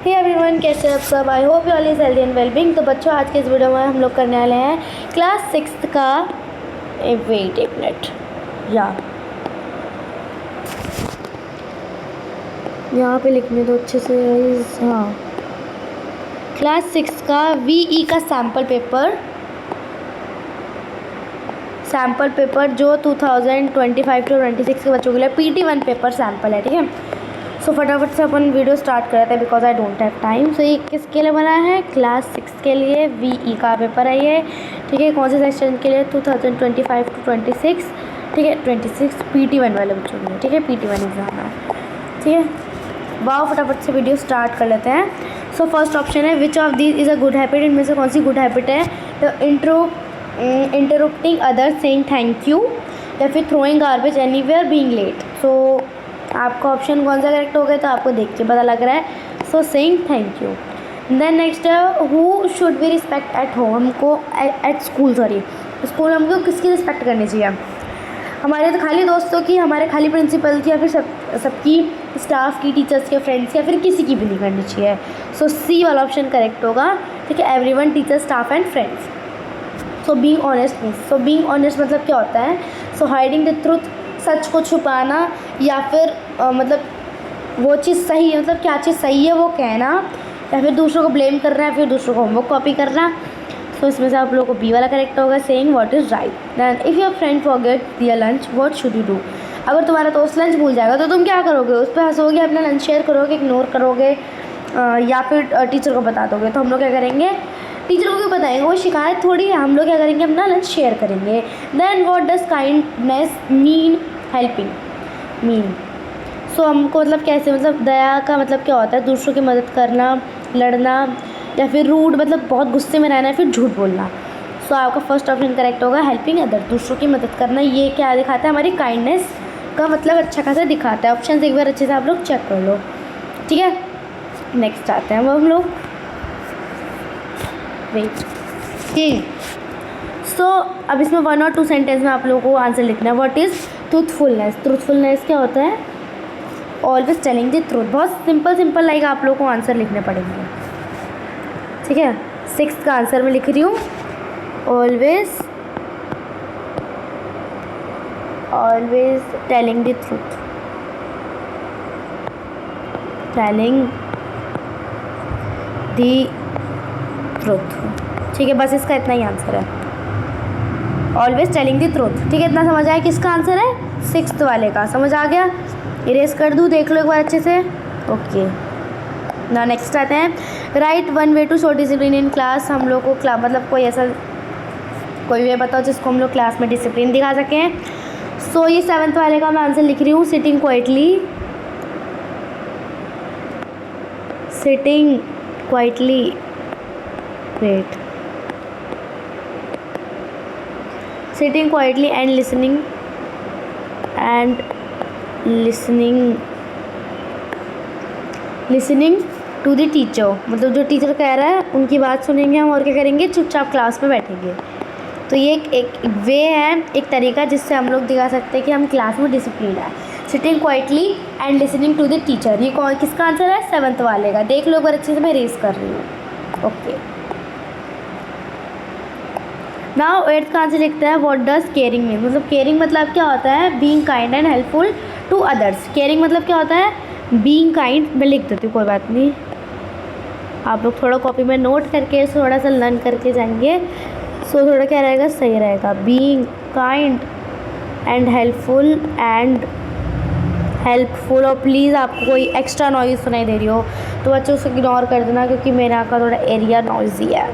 Hey everyone, कैसे आप सब? I hope you all is healthy and wellbeing. तो बच्चों, आज के इस वीडियो में हम लोग करने वाले हैं क्लास 6 का वेट एक मिनट यहाँ पे लिखने दो अच्छे से। हाँ, क्लास 6 का VE का सैम्पल पेपर जो 2025 to 26 के बच्चों के लिए PT1 पेपर सैम्पल है। ठीक है, सो फटाफट से अपन वीडियो स्टार्ट कर रहे थे because I don't have time. So ये किसके लिए बना है? क्लास 6 के लिए VE का पेपर है ये। ठीक है, कौन से सेक्शन के लिए? 2025 to 26। ठीक है, 26 PT1 वाले बच्चों के लिए। ठीक है, PT1 एग्ज़ाम है। ठीक है, वाओ, फटाफट से वीडियो स्टार्ट कर लेते हैं। सो फर्स्ट ऑप्शन है which of these is a good habit. इनमें से कौन सी गुड हैबिट है? तो interrupting other, saying thank you, या फिर throwing garbage anywhere, being late. So आपका ऑप्शन कौन सा करेक्ट हो गया तो आपको देख के पता लग रहा है। So saying thank you. Then next है who should be respect at home. हमको एट स्कूल स्कूल हमको किसकी रिस्पेक्ट करनी चाहिए? हमारे तो खाली दोस्तों की, हमारे खाली प्रिंसिपल की, या फिर सबकी, स्टाफ की, टीचर्स के, फ्रेंड्स की, या फिर किसी की भी नहीं करनी चाहिए। सो सी वाला ऑप्शन करेक्ट होगा। ठीक है, everyone, teacher, staff and friends. So being honest means, so being honest मतलब क्या होता है? सो हाइडिंग द ट्रुथ, सच को छुपाना, या फिर मतलब वो चीज़ सही है, मतलब क्या चीज़ सही है वो कहना, या फिर दूसरों को ब्लेम करना, या फिर दूसरों को होमवर्क कॉपी करना। सो इसमें से आप लोगों को बी वाला करेक्ट होगा, saying what is right. Then if your friend forget their lunch what should you do. अगर तुम्हारा दोस्त लंच भूल जाएगा तो तुम क्या करोगे? उस पर हंसोगे, अपना लंच शेयर करोगे, इग्नोर करोगे, या फिर टीचर को बता दोगे। तो हम लोग क्या करेंगे? टीचर को क्यों बताएंगे? वो शिकायत थोड़ी है। हम लोग क्या करेंगे? अपना लंच शेयर करेंगे। Then what does kindness mean helping mean. So हमको मतलब कैसे, मतलब दया का मतलब क्या होता है? दूसरों की मदद करना, लड़ना, या फिर रूड मतलब बहुत गुस्से में रहना, या फिर झूठ बोलना। सो आपका फर्स्ट ऑप्शन करेक्ट होगा, हेल्पिंग अदर, दूसरों की मदद करना। ये क्या दिखाता है? हमारी काइंडनेस का मतलब अच्छा खासा दिखाता है। ऑप्शन एक बार अच्छे से आप लोग चेक कर लो। ठीक है, नेक्स्ट आते हैं हम लोग वेट। सो अब इसमें 1 और 2 सेंटेंस में आप लोगों को आंसर लिखना है। What is truthfulness? ट्रूथफुलनेस क्या होता है? Always telling the truth. बहुत सिंपल लाइक आप लोगों को आंसर लिखने पड़ेंगे। ठीक है, 6th का आंसर मैं लिख रही हूँ, always telling the truth, telling the truth. ठीक है, बस इसका इतना ही आंसर है, ऑलवेज टेलिंग द ट्रूथ। ठीक है, इतना समझ आया किसका आंसर है? 6th वाले का। समझ आ गया? इरेज कर दूँ, देख लो एक बार अच्छे से। ओके, ना नेक्स्ट आते हैं। Write 1 way to show discipline in class. हम लोग को मतलब कोई वे बताओ जिसको हम लोग क्लास में डिसिप्लिन दिखा सकें। सो ये 7th वाले का मैं आंसर लिख रही हूँ, sitting quietly wait, sitting quietly and listening to the teacher. मतलब जो टीचर कह रहा है उनकी बात सुनेंगे हम, और क्या करेंगे? चुपचाप क्लास में बैठेंगे। तो ये एक वे है, एक तरीका जिससे हम लोग दिखा सकते हैं कि हम क्लास में डिसिप्लिन है। Sitting quietly and listening to the teacher. ये कौन किसका आंसर है? 7th वाले का। देख लो एक बार अच्छे से, मैं रेस कर रही हूँ। ओके, नाउ 8th का आंसर लिखता है व्हाट डज केयरिंग मीन। मतलब केयरिंग मतलब क्या होता है? Being kind and helpful to others. Caring मतलब क्या होता है? Being kind. मैं लिख देती हूँ, कोई बात नहीं, आप लोग थोड़ा कॉपी में नोट करके थोड़ा सा लर्न करके जाएंगे। सो थोड़ा क्या रहेगा? सही रहेगा, बीइंग काइंड एंड हेल्पफुल। और प्लीज़ आपको कोई एक्स्ट्रा नॉइज़ सुनाई दे रही हो तो बच्चों उसको इग्नोर कर देना, क्योंकि मेरे यहाँ का थोड़ा एरिया नॉइज़ी है।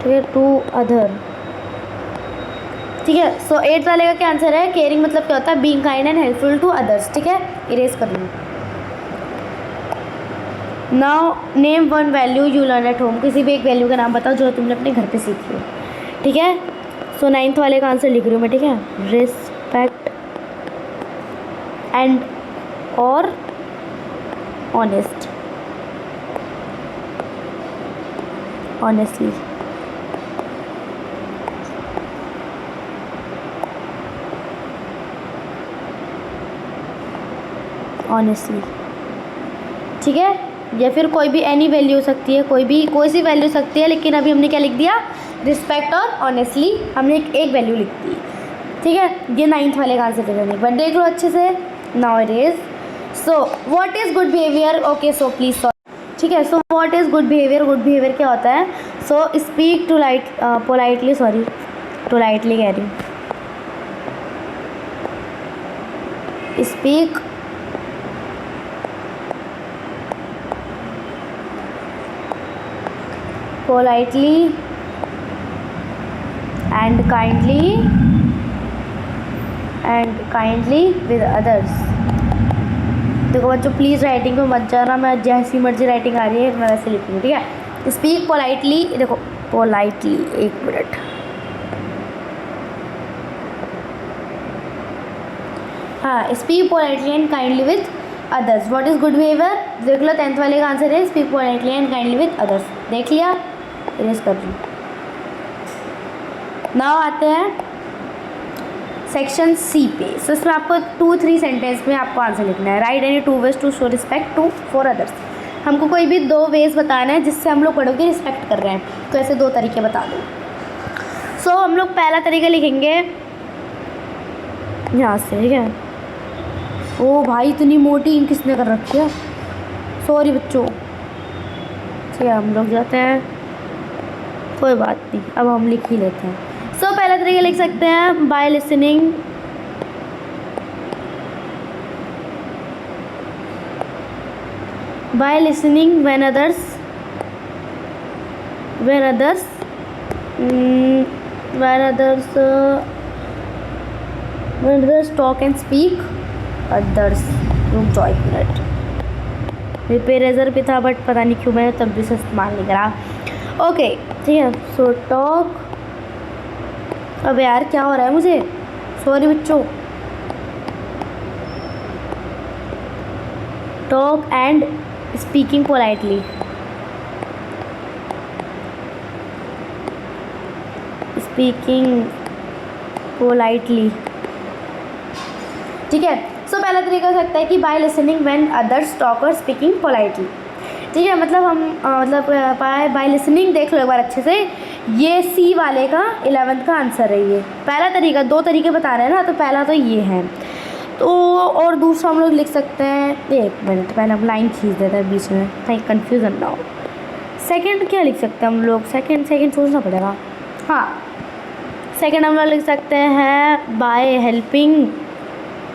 ठीक है, टू अदर। ठीक है, सो 8th वाले का क्या आंसर है? केयरिंग मतलब क्या होता है? Being kind and helpful to others. ठीक है, इरेज कर लूँ। Now name 1 value you learn at home. किसी भी एक वैल्यू का नाम बताओ जो तुमने अपने घर पे सीखी हो। ठीक है, सो 9th वाले का आंसर लिख रही हूँ मैं। ठीक है, रिस्पेक्ट एंड और ऑनेस्टली। ठीक है, या फिर कोई भी एनी वैल्यू हो सकती है, कोई सी वैल्यू हो सकती है, लेकिन अभी हमने क्या लिख दिया, रिस्पेक्ट और ऑनेस्टली हमने एक वैल्यू लिख दी। ठीक है, ये 9th वाले का आंसर देगा, बट देख लो अच्छे से। Now it is so what is good behaviour. Okay so please sorry. ठीक है, so what is good behaviour. Good behaviour क्या होता है? So speak to politely, sorry to lightly कह रही हूँ, speak politely and kindly with others. देखो बच्चों प्लीज़ राइटिंग में मत जाना, मैं जैसी मर्जी राइटिंग आ रही है मैं वैसे लिखूँगी। ठीक है, स्पीक पोलाइटली, देखो पोलाइटली, एक मिनट, हाँ, speak politely and kindly with others. What is good behaviour? देख लो 10th वाले का आंसर है speak politely and kindly with others. देख लिया, इरेज कर दूँ। नाउ आते हैं सेक्शन सी पे। सो इसमें आपको 2-3 सेंटेंस में आपको आंसर लिखना है। Write any 2 ways to show respect to for others. हमको कोई भी 2 वेज बताना है जिससे हम लोग बड़ों की रिस्पेक्ट कर रहे हैं, तो ऐसे 2 तरीके बता दो। सो हम लोग पहला तरीका लिखेंगे यहाँ से। ठीक है, ओ भाई इतनी मोटी इंक किसने कर रखी है, सॉरी बच्चों। ठीक है, हम लोग जाते हैं, कोई बात नहीं, अब हम लिख ही लेते हैं। सो पहला तरीका लिख सकते हैं by listening when others talk and speak others. रुक जाओ एक मिनट, मेरे पे इरेजर भी था बट पता नहीं क्यों मैंने तब भी से इस्तेमाल नहीं करा। ओके ठीक है, सो टॉक, अब यार क्या हो रहा है मुझे, सॉरी बच्चों। टॉक एंड स्पीकिंग पोलाइटली, ठीक है। सो पहला तरीका हो सकता है कि by listening when others talk और स्पीकिंग पोलाइटली। ठीक है, मतलब हम बाय लिसनिंग देख लो एक बार अच्छे से, ये सी वाले का 11th का आंसर है। ये पहला तरीका, 2 तरीके बता रहे हैं ना, तो पहला तो ये है, तो और दूसरा हम लोग लिख सकते हैं, एक मिनट पहले हम लाइन खींच देते हैं बीच में कहीं कन्फ्यूज़न ना हो। सेकंड क्या लिख सकते हैं हम लोग, सेकंड सोचना पड़ेगा। हाँ, सेकंड हम लोग लिख सकते हैं बाय हेल्पिंग,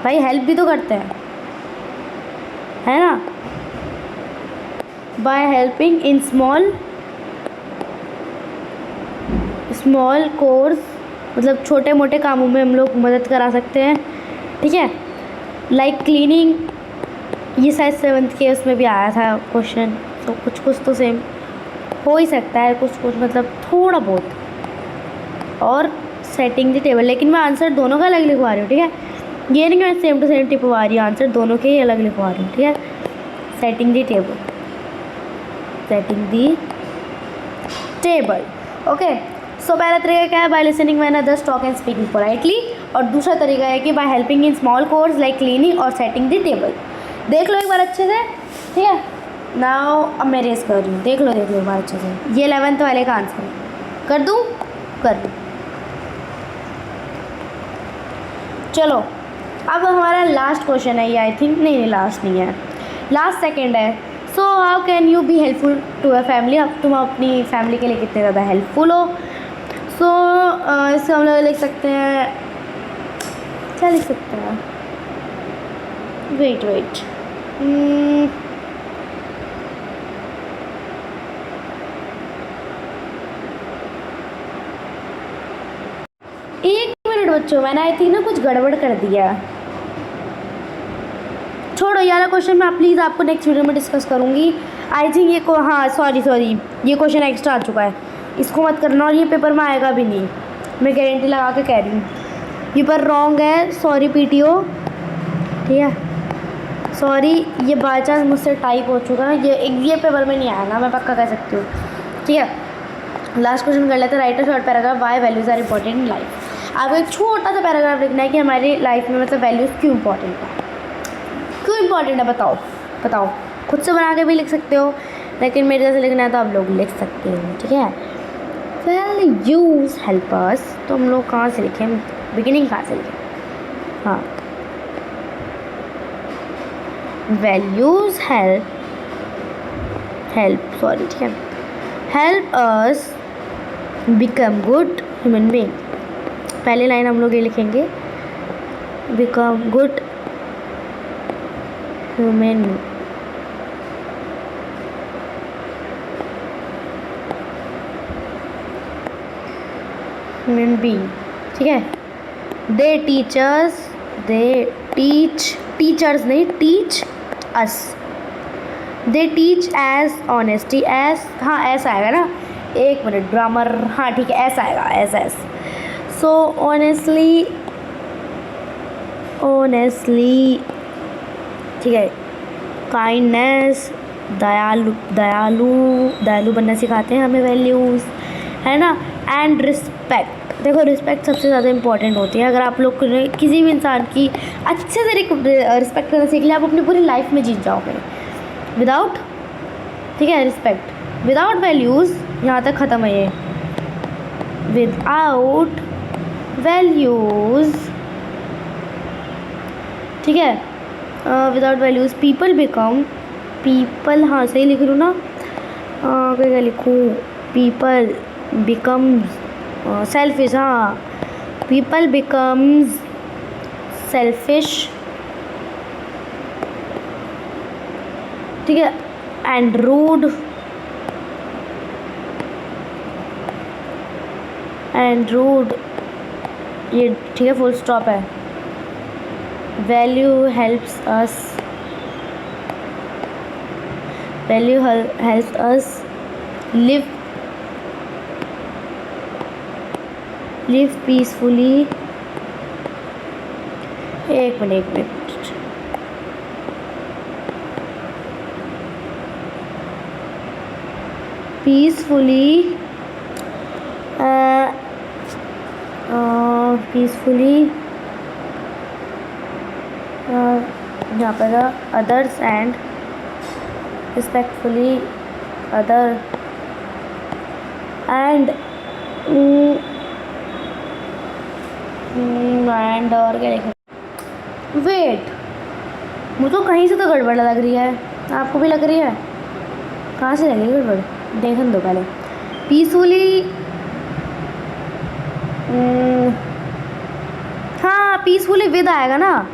भाई हेल्प भी तो करते हैं, है ना, by helping in small course, मतलब छोटे मोटे कामों में हम लोग मदद करा सकते हैं। ठीक है, लाइक क्लीनिंग, ये शायद 7th के उसमें भी आया था क्वेश्चन, तो कुछ तो सेम हो ही सकता है, कुछ मतलब थोड़ा बहुत। और सेटिंग द टेबल, लेकिन मैं आंसर दोनों का अलग लिखवा रही हूँ। ठीक है, ये नहीं कि मैं सेम टू सेम टिपवा रही हूँ, आंसर दोनों के ही अलग लिखवा रही हूँ। ठीक है, सेटिंग दी टेबल, ओके। सो पहला तरीका क्या है, by listening when others talk and speaking politely, और दूसरा तरीका है कि by helping in small course like cleaning और सेटिंग दी टेबल। देख लो एक बार अच्छे से। ठीक है, नाउ अब मैं रेस कर रही हूँ, देख लो एक बार अच्छे से। ये 11th वाले का आंसर है, कर दूँ। चलो अब हमारा लास्ट क्वेश्चन है ये, आई थिंक नहीं लास्ट नहीं है, लास्ट सेकंड है। So how can you be helpful to a family, अब तुम अपनी फैमिली के लिए कितने ज़्यादा हेल्पफुल हो। सो इससे हम लोग लिख सकते हैं, क्या लिख सकते हैं, वेट एक मिनट बच्चों, मैंने आई थिंक ना कुछ गड़बड़ कर दिया। छोड़ो यार क्वेश्चन, मैं प्लीज़ आपको नेक्स्ट वीडियो में डिस्कस करूँगी। आई थिंक ये हाँ सॉरी ये क्वेश्चन एक्स्ट्रा आ चुका है, इसको मत करना, और ये पेपर में आएगा भी नहीं, मैं गारंटी लगा के कह रही हूँ। ये पर रॉन्ग है, सॉरी पीटीओ। ठीक है, सॉरी, ये बाई चांस मुझसे टाइप हो चुका है, ये पेपर में नहीं आएगा, मैं पक्का कह सकती हूँ। ठीक है, लास्ट क्वेश्चन कर लेते हैं। Write a short paragraph why values are important in life. आपको एक छोटा सा पैराग्राफ लिखना है कि हमारी लाइफ में मतलब वैल्यूज़ क्यों इंपॉर्टेंट है, बताओ। खुद से बना के भी लिख सकते हो, लेकिन मेरे जैसे लिखना है तो आप लोग लिख सकते हो, ठीक है। वैल्यूज हेल्प अस, तो हम लोग कहाँ से लिखें, बिगिनिंग कहाँ से लिखें, हाँ, वैल्यूज हेल्प सॉरी, ठीक है, help us become good human being. पहली लाइन हम लोग ये लिखेंगे, बिकम गुड ह्यूमन बीइंग, ठीक है। दे टीचर्स नहीं, teach us, they teach as honesty, as, हाँ ऐसा आएगा ना, एक मिनट ग्रामर, हाँ ठीक है ऐसा आएगा, एस, सो ऑनेस्टली, ठीक है, काइंडनेस, दयालु बनना सिखाते हैं हमें वैल्यूज़, है ना, एंड रिस्पेक्ट। देखो रिस्पेक्ट सबसे ज़्यादा इंपॉर्टेंट होती है। अगर आप लोग किसी भी इंसान की अच्छे से रिस्पेक्ट करना सीख लिया, आप अपनी पूरी लाइफ में जीत जाओगे। विदाउट, ठीक है, रिस्पेक्ट विदाउट वैल्यूज़, यहाँ तक ख़त्म है ये, विदाउट वैल्यूज़, ठीक है, विदाउट वैल्यूज़ पीपल, हाँ सही लिख लूँ ना, क्या लिखूँ, पीपल बिकम्स सेल्फिश, हाँ, पीपल बिकम्स सेल्फिश, ठीक है, एंड रूड, ये ठीक है, फुल स्टॉप है। Value helps us live peacefully, एक मिनट, पीसफुली यहाँ पर others and respectfully other and और क्या लिखें, वेट, मुझे तो कहीं से तो गड़बड़ लग रही है, आपको भी लग रही है, कहाँ से लग रही है गड़बड़, देखने दो पहले। पीसफुली, हाँ पीसफुली विद आएगा ना,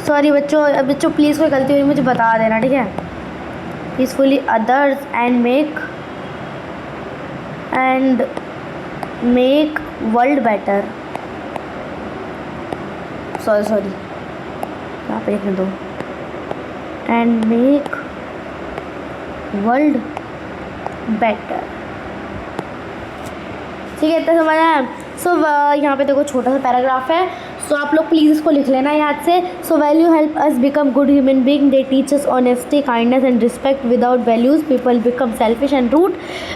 सॉरी बच्चों प्लीज़ कोई गलती हुई मुझे बता देना, ठीक है। Peacefully others and make world better, sorry यहाँ पे लिखने दो, एंड मेक वर्ल्ड बेटर, ठीक है, इतना समझ आया। सो यहाँ पे देखो छोटा सा पैराग्राफ है, सो आप लोग प्लीज़ इसको लिख लेना याद से। So value help us become good human being, they teach us honesty, kindness and respect, without values people become selfish and rude,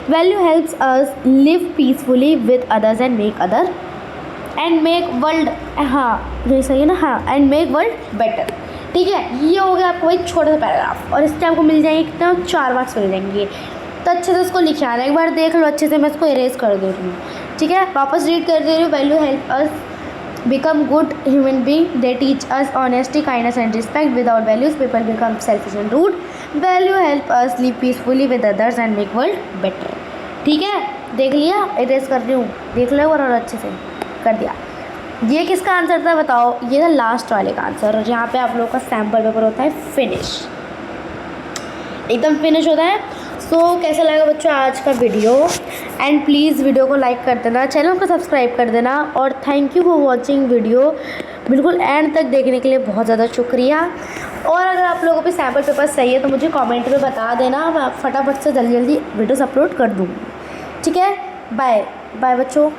value helps us live peacefully with others and make world, हाँ ये सही है ना, हाँ, and make world better, ठीक है। ये हो गया आपको एक छोटा सा पैराग्राफ, और इससे आपको मिल जाएंगे कितना, 4 मार्क्स मिल जाएंगे। तो अच्छे से इसको लिखे आना, एक बार देख लो अच्छे से, मैं इसको इरेज कर दे रही हूँ, ठीक है, वापस रीड कर दे रही हूँ। Value help us become good human being, they teach us honesty, kindness and respect, without values people become selfish and rude, value help us live peacefully with others and make world better, ठीक है। देख लिया, erase कर रही हूँ, देख लो और अच्छे से कर दिया। ये किसका आंसर था बताओ, ये था लास्ट वाले का आंसर, और यहाँ पे आप लोगों का सैम्पल पेपर होता है फिनिश, एकदम फिनिश होता है। सो कैसा लगा बच्चों आज का वीडियो, एंड प्लीज़ वीडियो को लाइक कर देना, चैनल को सब्सक्राइब कर देना, और thank you for watching video, बिल्कुल एंड तक देखने के लिए बहुत ज़्यादा शुक्रिया। और अगर आप लोगों पे सैम्पल पेपर सही है तो मुझे कमेंट में बता देना, मैं फटाफट से जल्दी वीडियोस अपलोड कर दूँगी, ठीक है। बाय बाय बच्चों।